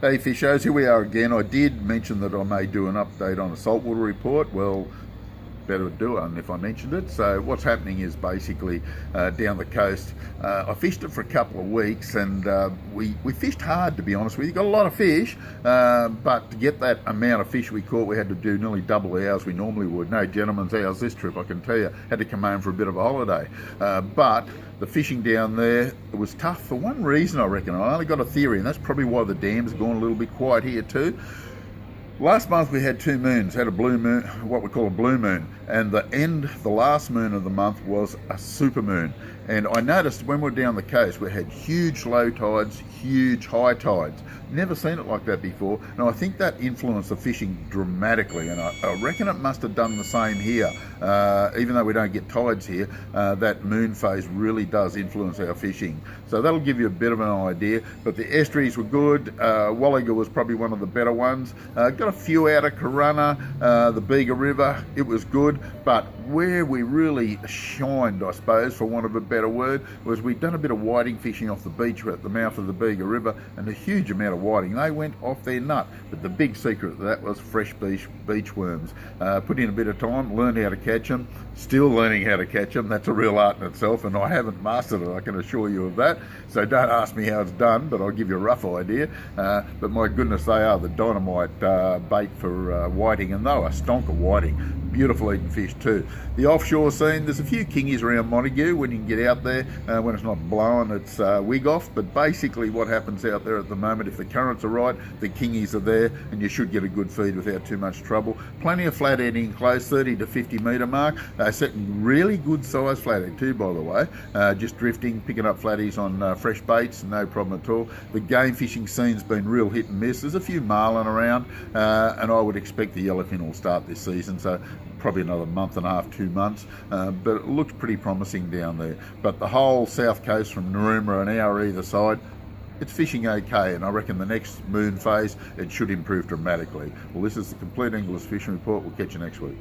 Hey fishers, here we are again. I did mention that I may do an update on the saltwater report. Well, better do it if I mentioned it. So what's happening is basically down the coast. I fished it for a couple of weeks, and we fished hard, to be honest with you. Got a lot of fish, but to get that amount of fish we caught, we had to do nearly double the hours we normally would. No gentleman's hours this trip, I can tell you. Had to come home for a bit of a holiday, but the fishing down there, it was tough for one reason, I reckon. I only got a theory, and that's probably why the dam's gone a little bit quiet here too. Last month we had two moons, had a blue moon, what we call a blue moon, and the last moon of the month was a super moon. And I noticed when we were down the coast, we had huge low tides, huge high tides. Never seen it like that before. And I think that influenced the fishing dramatically. And I reckon it must have done the same here. Even though we don't get tides here, that moon phase really does influence our fishing. So that'll give you a bit of an idea. But the estuaries were good. Wagga was probably one of the better ones. Got a few out of Corunna, the Bega River. It was good. But where we really shined, I suppose, for want of a better word, was we'd done a bit of whiting fishing off the beach at the mouth of the Bega River, and a huge amount of whiting. They went off their nut. But the big secret of that was fresh beach worms. Put in a bit of time, learned how to catch them, still learning how to catch them. That's a real art in itself, and I haven't mastered it, I can assure you of that. So don't ask me how it's done, but I'll give you a rough idea. But my goodness, they are the dynamite bait for whiting, and they were stonker whiting. Beautiful eating fish too. The offshore scene, there's a few kingies around Montague when you can get out there, when it's not blowing, it's wig off. But basically what happens out there at the moment, if the currents are right, the kingies are there, and you should get a good feed without too much trouble. Plenty of flathead in close, 30 to 50 metre mark. Setting really good size flathead too, by the way. Just drifting, picking up flatties on fresh baits, no problem at all. The game fishing scene's been real hit and miss. There's a few marlin around, and I would expect the yellowfin will start this season, so probably another month and a half, 2 months, but it looks pretty promising down there. But the whole south coast from Narooma, an hour either side, it's fishing okay, and I reckon the next moon phase it should improve dramatically. Well, this is the Compleat Angler Fishing Report. We'll catch you next week.